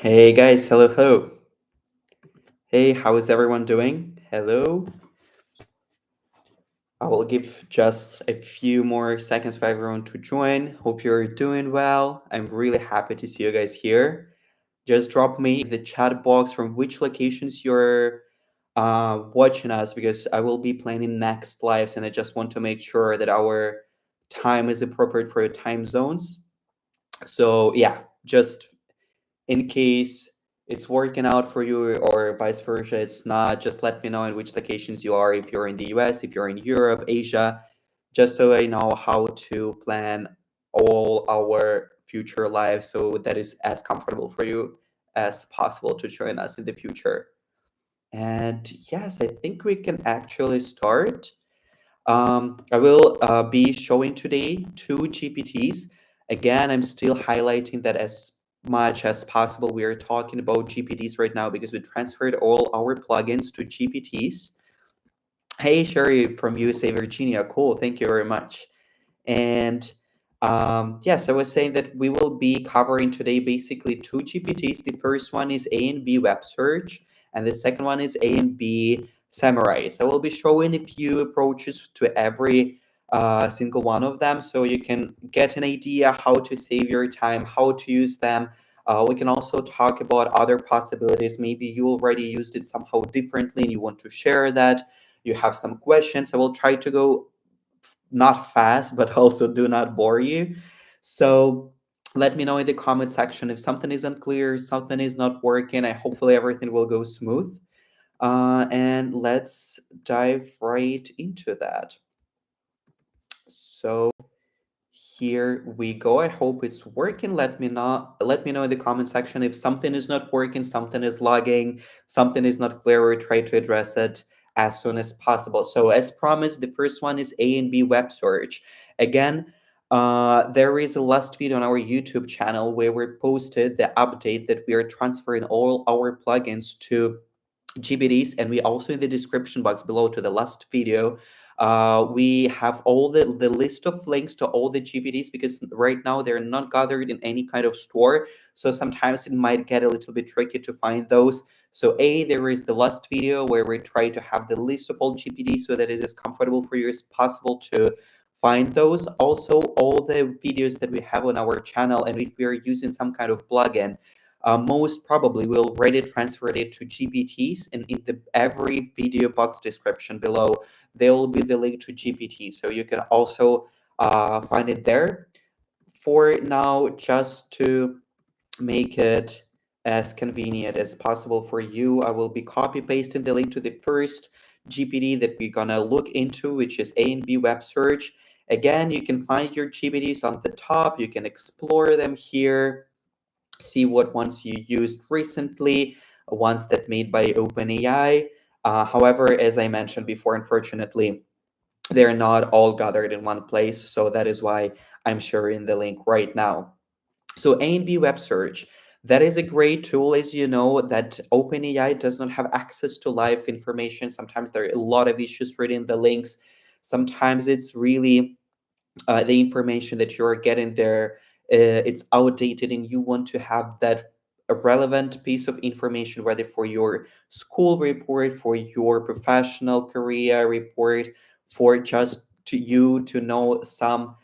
Hey guys, hello, hello. Hey, how is everyone doing? Hello. I will give just a few more seconds for everyone to join. Hope you're doing well. I'm really happy to see you guys here. Just drop me in the chat box from which locations you're watching us because I will be planning next lives and I just want to make sure that our time is appropriate for your time zones. So, yeah, just in case it's working out for you or vice versa, it's not, just let me know in which locations you are, if you're in the US, if you're in Europe, Asia, just so I know how to plan all our future lives so that is as comfortable for you as possible to join us in the future. And yes, I think we can actually start. I will be showing today two GPTs. Again, I'm still highlighting that as much as possible. We are talking about GPTs right now because we transferred all our plugins to GPTs. Hey, Sherry from USA, Virginia. Cool. Thank you very much. And yes, I was saying that we will be covering today basically two GPTs. The first one is A&B Web Search, and the second one is A&B Summarize. I will be showing a few approaches to every single one of them so you can get an idea how to save your time, how to use them. We can also talk about other possibilities. Maybe you already used it somehow differently and you want to share that. You have some questions. I will try to go not fast, but also do not bore you. So let me know in the comment section if something is unclear, something is not working. I hopefully everything will go smooth. And let's dive right into that. So here we go. I hope it's working. Let me know in the comment section if something is not working, something is lagging, something is not clear, or try to address it as soon as possible. So as promised, the first one is A&B Web Search. Again, there is a last video on our YouTube channel where we posted the update that we are transferring all our plugins to GPTs, and we also in the description box below to the last video, we have all the list of links to all the GPTs because right now they're not gathered in any kind of store. So sometimes it might get a little bit tricky to find those. So there is the last video where we try to have the list of all GPTs so that it is as comfortable for you as possible to find those. Also, all the videos that we have on our channel, and if we are using some kind of plugin, most probably we'll already transferred it to GPTs, and in the every video box description below, there will be the link to GPT. So you can also find it there. For now, just to make it as convenient as possible for you, I will be copy pasting the link to the first GPT that we're gonna look into, which is A&B Web Search. Again, you can find your GPTs on the top. You can explore them here, see what ones you used recently, ones that made by OpenAI. However, as I mentioned before, unfortunately, they're not all gathered in one place. So that is why I'm sharing the link right now. So A&B Web Search, that is a great tool, as you know, that OpenAI does not have access to live information. Sometimes there are a lot of issues reading the links. Sometimes it's really the information that you're getting there, it's outdated and you want to have that a relevant piece of information, whether for your school report, for your professional career report, for just to you to know some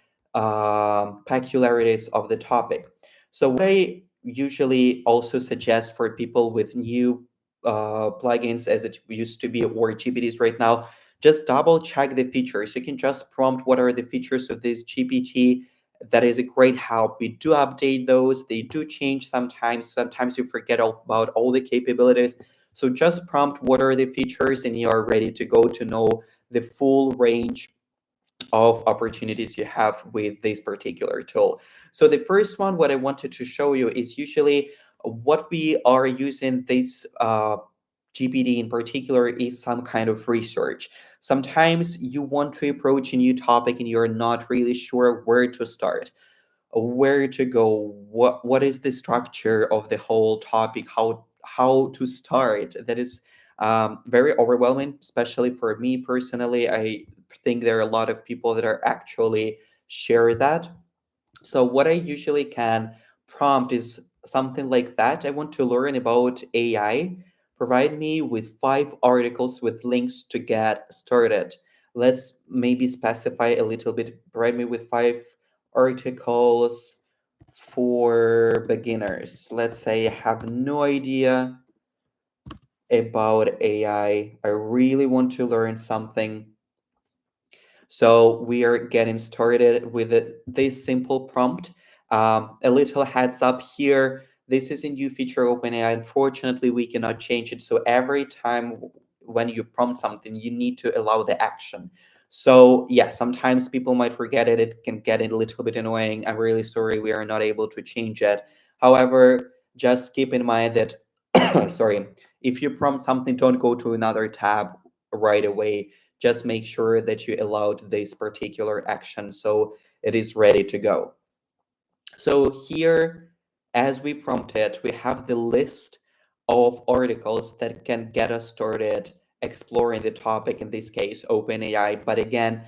peculiarities of the topic. So what I usually also suggest for people with new plugins as it used to be, or GPTs right now, just double check the features. You can just prompt what are the features of this GPT. That is a great help. We do update those. They do change sometimes. Sometimes you forget about all the capabilities. So just prompt what are the features and you are ready to go to know the full range of opportunities you have with this particular tool. So the first one, what I wanted to show you is usually what we are using this GPT in particular is some kind of research. Sometimes you want to approach a new topic and you're not really sure where to start, where to go, what is the structure of the whole topic, how to start. That is very overwhelming, especially for me personally. I think there are a lot of people that are actually share that. So what I usually can prompt is something like that. I want to learn about AI. Provide me with 5 articles with links to get started. Let's maybe specify a little bit. Provide me with 5 articles for beginners. Let's say I have no idea about AI. I really want to learn something. So we are getting started with this simple prompt. A little heads up here. This is a new feature of OpenAI. Unfortunately, we cannot change it. So every time when you prompt something, you need to allow the action. So yeah, sometimes people might forget it. It can get a little bit annoying. I'm really sorry we are not able to change it. However, just keep in mind that, sorry, if you prompt something, don't go to another tab right away. Just make sure that you allowed this particular action so it is ready to go. So here, as we prompted, we have the list of articles that can get us started exploring the topic, in this case, OpenAI. But again,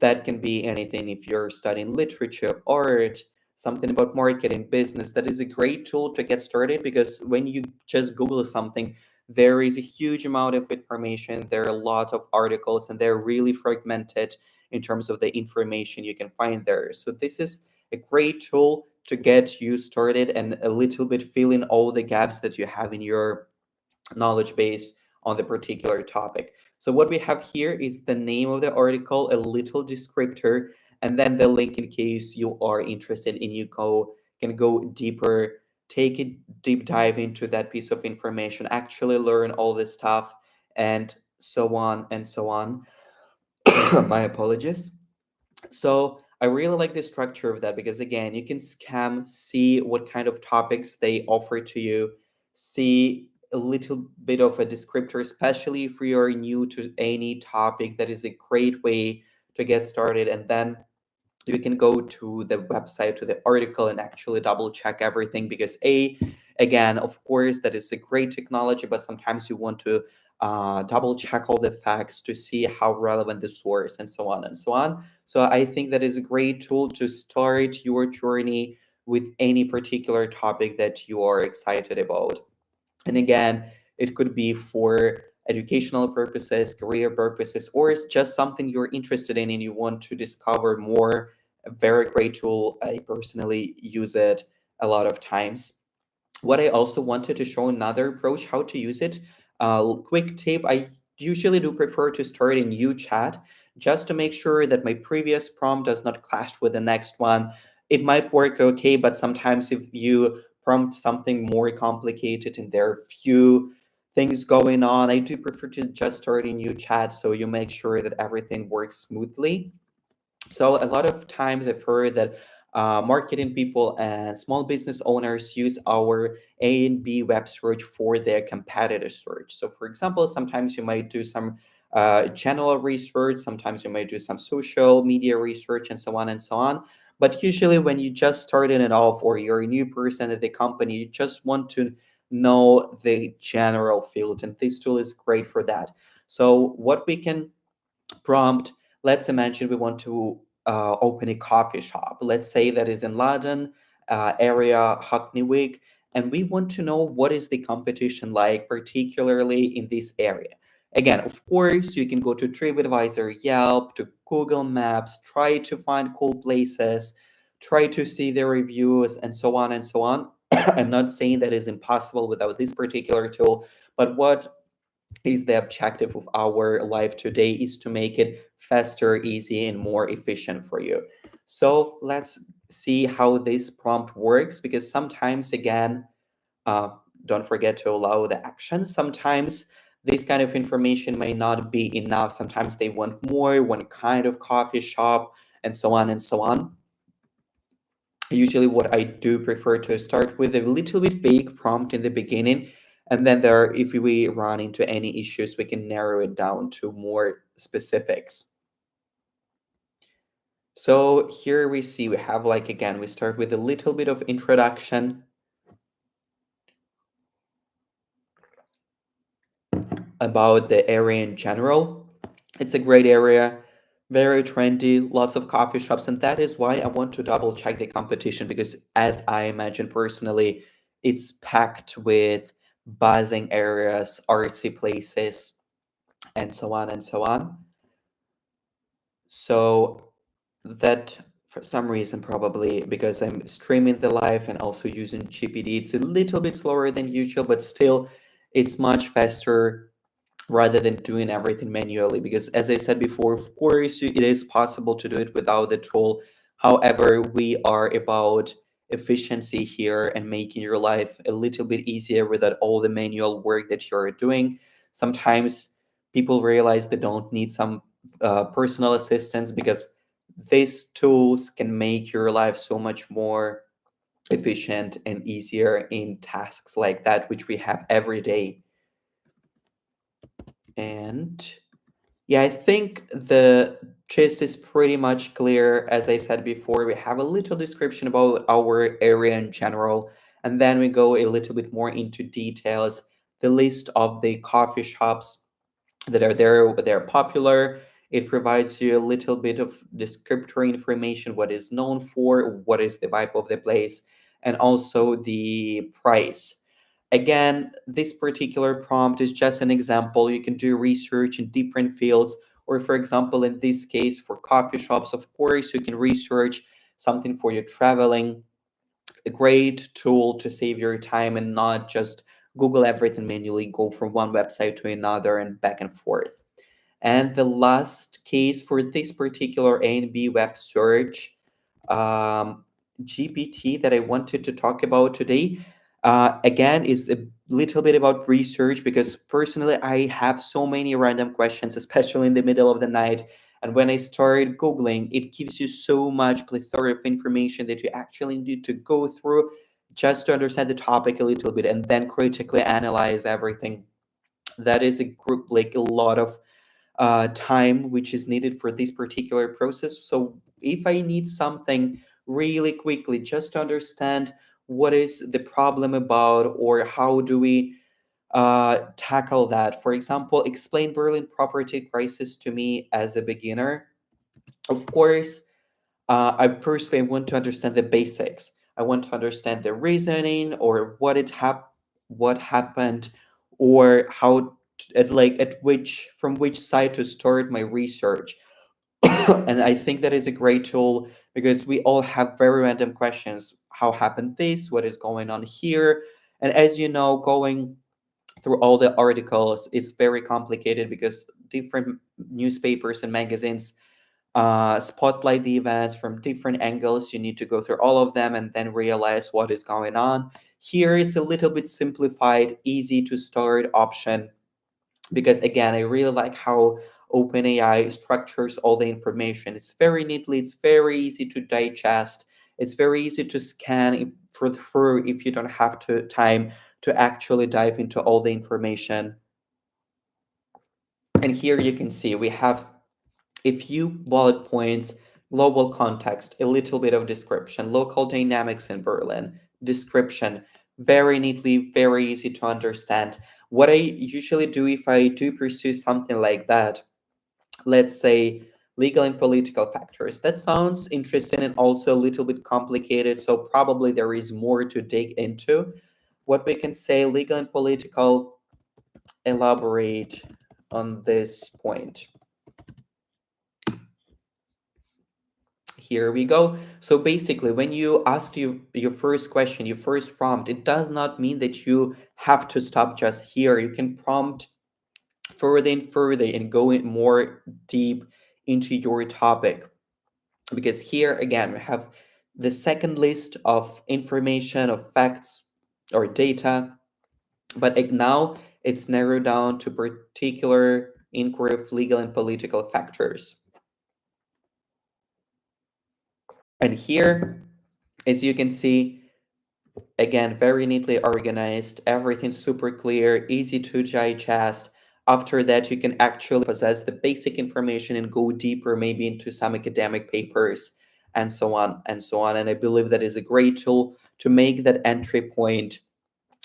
that can be anything. If you're studying literature, art, something about marketing, business, that is a great tool to get started, because when you just Google something, there is a huge amount of information. There are a lot of articles, and they're really fragmented in terms of the information you can find there. So this is a great tool to get you started and a little bit fill in all the gaps that you have in your knowledge base on the particular topic. So what we have here is the name of the article, a little descriptor, and then the link in case you are interested and you can go deeper, take a deep dive into that piece of information, actually learn all this stuff, and so on and so on. My apologies. So I really like the structure of that, because again, you can scam, see what kind of topics they offer to you, see a little bit of a descriptor, especially if you're new to any topic. That is a great way to get started. And then you can go to the website, to the article, and actually double check everything, because again, of course, that is a great technology, but sometimes you want to double check all the facts to see how relevant the source, and so on and so on. So I think that is a great tool to start your journey with any particular topic that you are excited about. And again, it could be for educational purposes, career purposes, or it's just something you're interested in and you want to discover more. A very great tool. I personally use it a lot of times. What I also wanted to show another approach how to use it. Quick tip: I usually do prefer to start a new chat just to make sure that my previous prompt does not clash with the next one. It might work okay, but sometimes if you prompt something more complicated and there are few things going on, I do prefer to just start a new chat so you make sure that everything works smoothly. So a lot of times I've heard that marketing people and small business owners use our A&B Web Search for their competitor search. So for example, sometimes you might do some general research, sometimes you might do some social media research, and so on and so on. But usually when you just started it off, or you're a new person at the company, you just want to know the general field, and this tool is great for that. So what we can prompt, let's imagine we want to open a coffee shop. Let's say that is in London area, Hackney Wick, and we want to know what is the competition like, particularly in this area. Again, of course, you can go to TripAdvisor, Yelp, to Google Maps, try to find cool places, try to see the reviews, and so on and so on. I'm not saying that is impossible without this particular tool, but what is the objective of our life today is to make it faster, easy, and more efficient for you. So let's see how this prompt works, because sometimes, again, uh, don't forget to allow the action. Sometimes this kind of information may not be enough. Sometimes they want more, one kind of coffee shop, and so on and so on. Usually what I do prefer to start with a little bit vague prompt in the beginning, and then if we run into any issues, we can narrow it down to more specifics. So here we see we have, like, again, we start with a little bit of introduction about the area in general. It's a great area, very trendy, lots of coffee shops, and that is why I want to double check the competition, because as I imagine personally, it's packed with buzzing areas, artsy places, and so on and so on. So that, for some reason, probably because I'm streaming the live and also using GPT, it's a little bit slower than usual, but still it's much faster rather than doing everything manually. Because as I said before, of course, it is possible to do it without the tool. However, we are about efficiency here and making your life a little bit easier without all the manual work that you're doing. Sometimes people realize they don't need some personal assistance because these tools can make your life so much more efficient and easier in tasks like that, which we have every day. And yeah, I think the gist is pretty much clear. As I said before, we have a little description about our area in general, and then we go a little bit more into details, the list of the coffee shops that are there, they're popular. It provides you a little bit of descriptory information, what is known for, what is the vibe of the place, and also the price. Again, this particular prompt is just an example. You can do research in different fields, or for example, in this case, for coffee shops, of course, you can research something for your traveling, a great tool to save your time and not just Google everything manually, go from one website to another and back and forth. And the last case for this particular A&B Web Search um, GPT that I wanted to talk about today, again, is a little bit about research because personally I have so many random questions, especially in the middle of the night. And when I started Googling, it gives you so much plethora of information that you actually need to go through just to understand the topic a little bit and then critically analyze everything. That is a group, like a lot of time which is needed for this particular process. So if I need something really quickly just to understand what is the problem about or how do we tackle that, for example, explain Berlin property crisis to me as a beginner. Of course, I personally want to understand the basics. I want to understand the reasoning or what happened, or how at which from which side to start my research. And I think that is a great tool because we all have very random questions. How happened this? What is going on here? And as you know, going through all the articles is very complicated because different newspapers and magazines spotlight the events from different angles. You need to go through all of them and then realize what is going on. Here it's a little bit simplified, easy to start option because again, I really like how OpenAI structures all the information. It's very neatly, it's very easy to digest, it's very easy to scan through if you don't have time to actually dive into all the information. And here you can see we have a few bullet points, global context, a little bit of description, local dynamics in Berlin, description, very neatly, very easy to understand. What I usually do if I do pursue something like that, let's say legal and political factors, that sounds interesting and also a little bit complicated, so probably there is more to dig into. What we can say, legal and political, elaborate on this point. Here we go. So basically, when you ask your first question, your first prompt, it does not mean that you have to stop just here. You can prompt further and further and go in more deep into your topic. Because here again, we have the second list of information, of facts or data, but now it's narrowed down to particular inquiry of legal and political factors. And here, as you can see, again, very neatly organized, everything super clear, easy to digest. After that, you can actually possess the basic information and go deeper, maybe into some academic papers and so on and so on. And I believe that is a great tool to make that entry point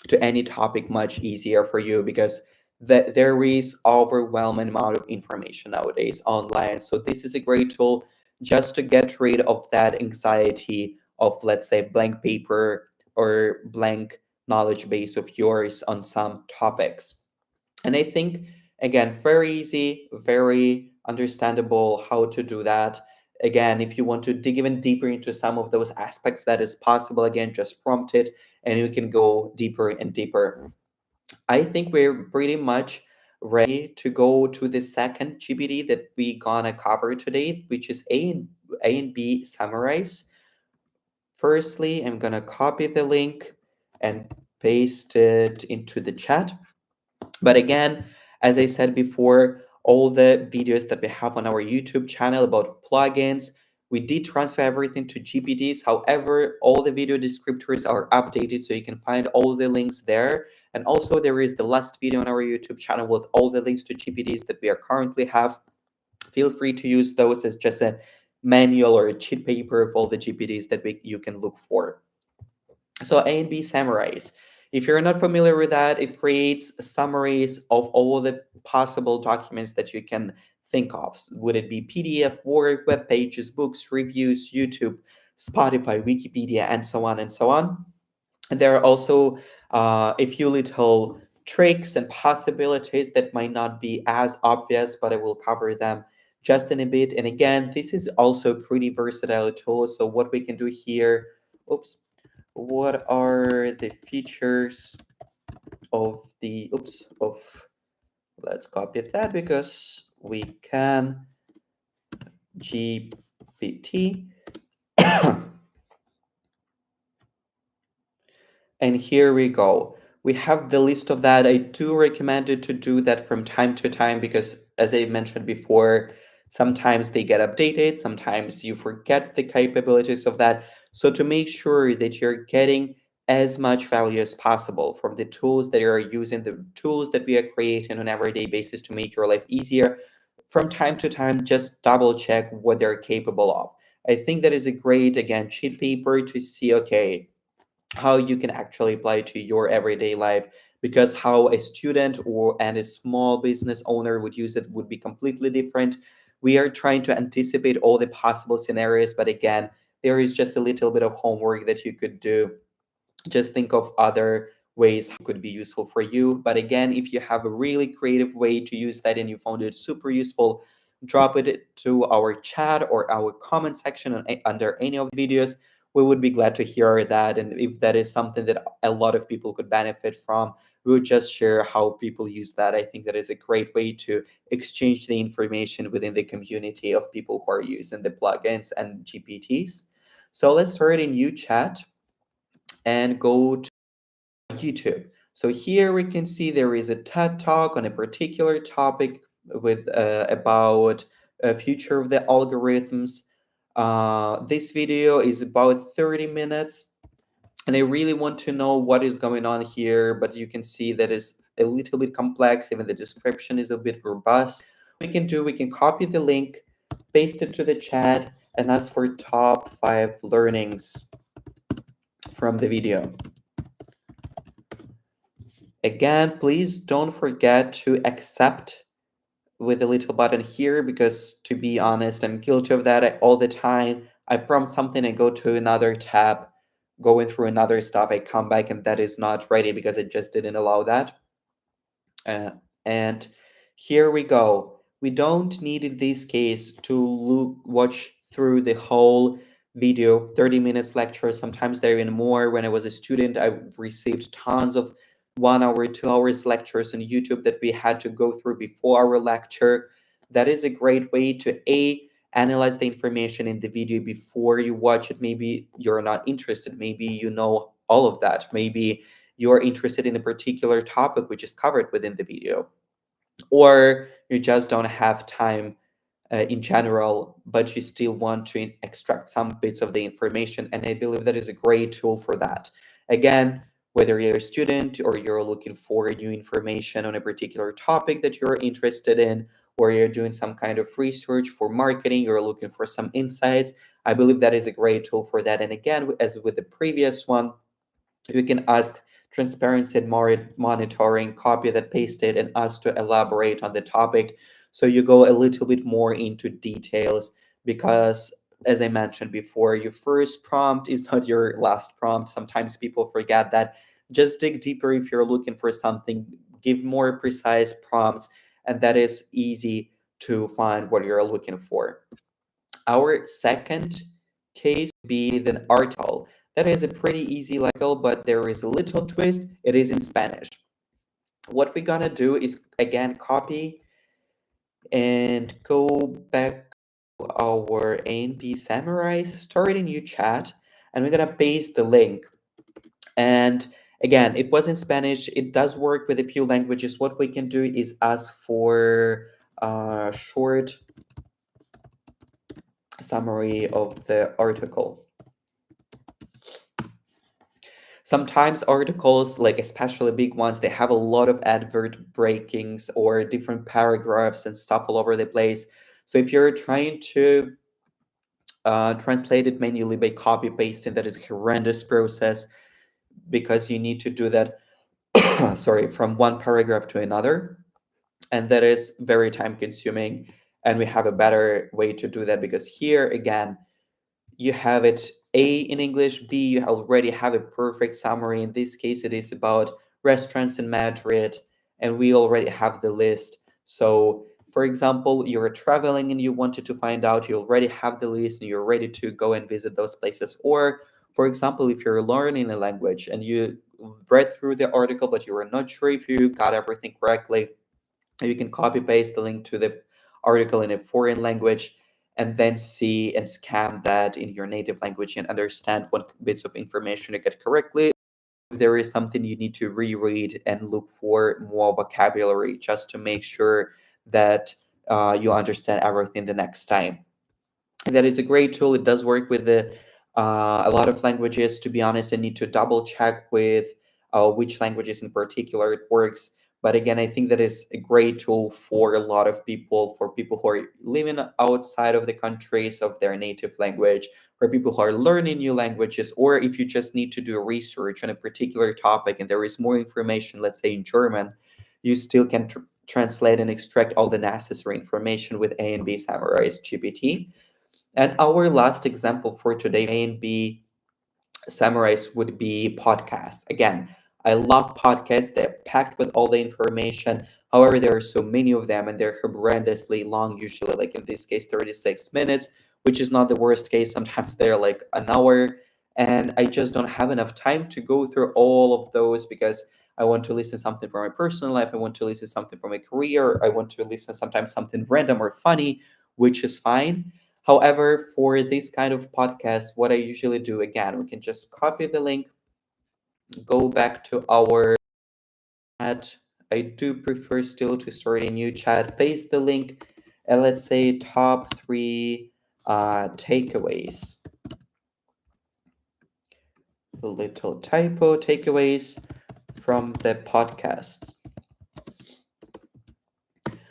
to any topic much easier for you because there is overwhelming amount of information nowadays online. So this is a great tool just to get rid of that anxiety of, let's say, blank paper or blank knowledge base of yours on some topics. And I think, again, very easy, very understandable how to do that. Again, if you want to dig even deeper into some of those aspects, that is possible. Again, just prompt it and you can go deeper and deeper. I think we're pretty much ready to go to the second GPT that we gonna cover today, which is A&B Summarize. Firstly, I'm gonna copy the link and paste it into the chat. But again, as I said before, all the videos that we have on our YouTube channel about plugins, we did transfer everything to GPTs. However, all the video descriptors are updated, so you can find all the links there. And also there is the last video on our YouTube channel with all the links to GPTs that we are currently have. Feel free to use those as just a manual or a cheat paper of all the GPTs that you can look for. So A&B Summarize. If you're not familiar with that, it creates summaries of all the possible documents that you can think of. Would it be PDF, Word, web pages, books, reviews, YouTube, Spotify, Wikipedia, and so on and so on. And there are also a few little tricks and possibilities that might not be as obvious, but I will cover them just in a bit. And again, this is also a pretty versatile tool. So what we can do here, oops, what are the features of the let's copy that because we can GPT. And here we go. We have the list of that. I do recommend it to do that from time to time because, as I mentioned before, sometimes they get updated, sometimes you forget the capabilities of that. So, to make sure that you're getting as much value as possible from the tools that you're using, the tools that we are creating on an everyday basis to make your life easier, from time to time, just double check what they're capable of. I think that is a great, again, cheat paper to see, okay, how you can actually apply to your everyday life, because how a student or and a small business owner would use it would be completely different. We are trying to anticipate all the possible scenarios, but again, there is just a little bit of homework that you could do. Just think of other ways how it could be useful for you. But again, if you have a really creative way to use that and you found it super useful, drop it to our chat or our comment section under any of the videos. We would be glad to hear that. And if that is something that a lot of people could benefit from, we would just share how people use that. I think that is a great way to exchange the information within the community of people who are using the plugins and GPTs. So let's start a new chat and go to YouTube. So here we can see there is a TED Talk on a particular topic with about a future of the algorithms. This video is about 30 minutes, and I really want to know what is going on here, but you can see that is a little bit complex. Even the description is a bit robust. We can copy the link, paste it to the chat, and ask for top 5 learnings from the video. Again, please don't forget to accept with the little button here, because to be honest, I'm guilty of that all the time. I prompt something and go to another tab, going through another stuff. I come back and that is not ready because it just didn't allow that. And here we go. We don't need in this case to watch through the whole video, 30 minutes lecture. Sometimes they're even more. When I was a student, I received tons of 1 hour, 2 hours lectures on YouTube that we had to go through before our lecture. That is a great way to analyze the information in the video before you watch it. Maybe you're not interested. Maybe you know all of that. Maybe you're interested in a particular topic which is covered within the video, or you just don't have time in general, but you still want to extract some bits of the information. And I believe that is a great tool for that. Again, whether you're a student or you're looking for new information on a particular topic that you're interested in, or you're doing some kind of research for marketing, you're looking for some insights, I believe that is a great tool for that. And again, as with the previous one, you can ask transparency and monitoring, copy that, paste it, and ask to elaborate on the topic. So you go a little bit more into details because, as I mentioned before, your first prompt is not your last prompt. Sometimes people forget that Just dig deeper if you're looking for something, give more precise prompts, and that is easy to find what you're looking for. Our second case would be the article. That is a pretty easy article, but there is a little twist. It is in Spanish. What we're gonna do is again copy and go back to our A&B Summarize, start a new chat, and we're gonna paste the link. And again, it was in Spanish. It does work with a few languages. What we can do is ask for a short summary of the article. Sometimes articles, like especially big ones, they have a lot of advert breakings or different paragraphs and stuff all over the place. So if you're trying to translate it manually by copy pasting, that is a horrendous process because you need to do that, sorry, from one paragraph to another. And that is very time consuming. And we have a better way to do that because here again, you have it A in English, B, you already have a perfect summary. In this case, it is about restaurants in Madrid, and we already have the list. So, for example, you're traveling and you wanted to find out, you already have the list and you're ready to go and visit those places. Or, for example, if you're learning a language and you read through the article, but you are not sure if you got everything correctly, you can copy paste the link to the article in a foreign language and then see and scan that in your native language and understand what bits of information you get correctly. If there is something you need to reread and look for more vocabulary just to make sure that you understand everything the next time. And that is a great tool. It does work with a lot of languages. To be honest, I need to double check with which languages in particular it works. But again, I think that is a great tool for a lot of people, for people who are living outside of the countries of their native language, for people who are learning new languages, or if you just need to do research on a particular topic and there is more information, let's say in German, you still can translate and extract all the necessary information with A&B Summarize GPT. And our last example for today, A&B Summarize, would be podcasts. Again, I love podcasts. They're packed with all the information. However, there are so many of them and they're horrendously long, usually, like in this case, 36 minutes, which is not the worst case. Sometimes they're like an hour. And I just don't have enough time to go through all of those because I want to listen to something from my personal life. I want to listen to something from my career. I want to listen sometimes something random or funny, which is fine. However, for this kind of podcast, what I usually do, again, we can just copy the link, go back to our chat. I do prefer still to start a new chat, paste the link, and let's say top three takeaways. A little typo, takeaways from the podcast.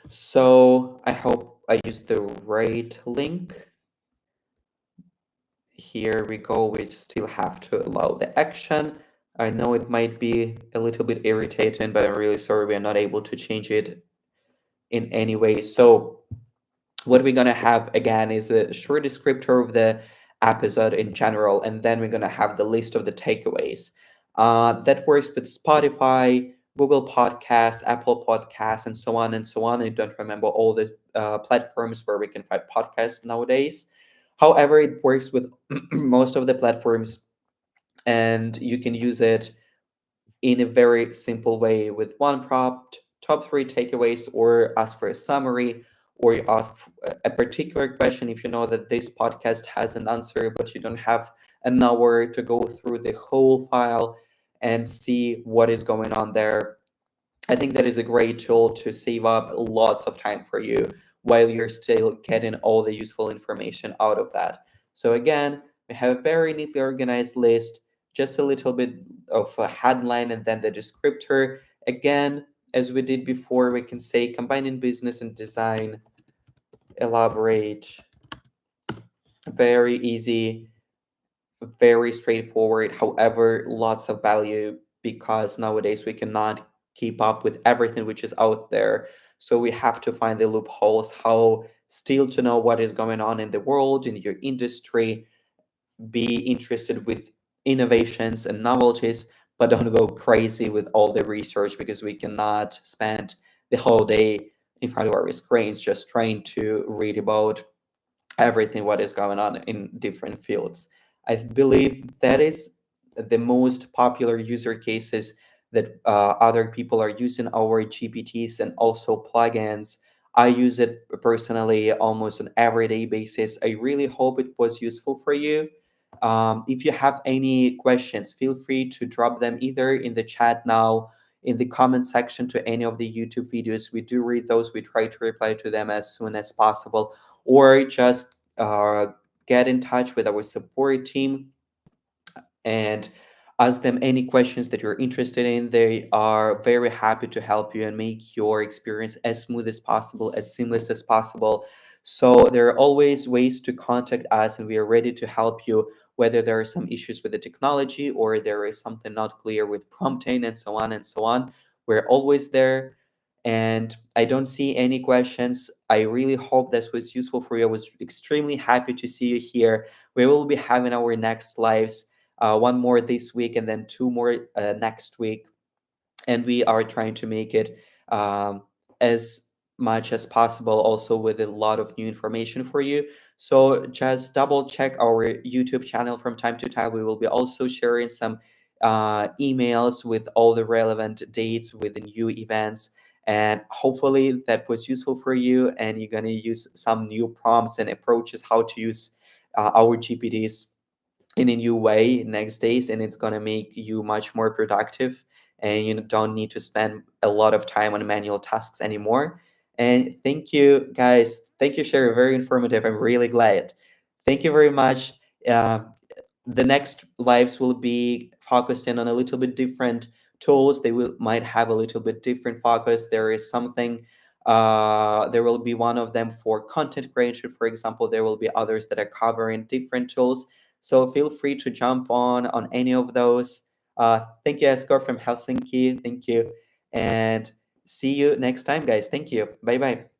So I hope I used the right link. Here we go. We still have to allow the action. I know it might be a little bit irritating, but I'm really sorry we are not able to change it in any way. So what we're gonna have again is a short descriptor of the episode in general, and then we're gonna have the list of the takeaways. That works with Spotify, Google Podcasts, Apple Podcasts, and so on and so on. I don't remember all the platforms where we can find podcasts nowadays. However, it works with most of the platforms, and you can use it in a very simple way with one prompt, top three takeaways, or ask for a summary, or you ask a particular question if you know that this podcast has an answer, but you don't have an hour to go through the whole file and see what is going on there. I think that is a great tool to save up lots of time for you while you're still getting all the useful information out of that. So again, we have a very neatly organized list, just a little bit of a headline and then the descriptor. Again, as we did before, we can say combining business and design, elaborate, very easy, very straightforward. However, lots of value because nowadays we cannot keep up with everything which is out there. So we have to find the loopholes, how still to know what is going on in the world, in your industry, be interested with innovations and novelties, but don't go crazy with all the research, because we cannot spend the whole day in front of our screens just trying to read about everything what is going on in different fields. I believe that is the most popular user cases that other people are using our GPTs and also plugins. I use it personally almost on everyday basis. I really hope it was useful for you. If you have any questions, feel free to drop them either in the chat now, in the comment section to any of the YouTube videos. We do read those. We try to reply to them as soon as possible, or just get in touch with our support team and ask them any questions that you're interested in. They are very happy to help you and make your experience as smooth as possible, as seamless as possible. So there are always ways to contact us, and we are ready to help you, whether there are some issues with the technology or there is something not clear with prompting and so on and so on. We're always there. And I don't see any questions. I really hope this was useful for you. I was extremely happy to see you here. We will be having our next lives, one more this week and then two more next week. And we are trying to make it as much as possible, also with a lot of new information for you. So just double check our YouTube channel from time to time. We will be also sharing some emails with all the relevant dates with the new events. And hopefully that was useful for you, and you're going to use some new prompts and approaches how to use our GPTs in a new way next days, and it's going to make you much more productive, and you don't need to spend a lot of time on manual tasks anymore. And thank you, guys. Thank you, Sherry. Very informative. I'm really glad. Thank you very much. uh, the next lives will be focusing on a little bit different tools. They will might have a little bit different focus. There is something, there will be one of them for content creation, for example. There will be others that are covering different tools. So feel free to jump on any of those. Thank you, Escort from Helsinki. Thank you. And see you next time, guys. Thank you. Bye bye.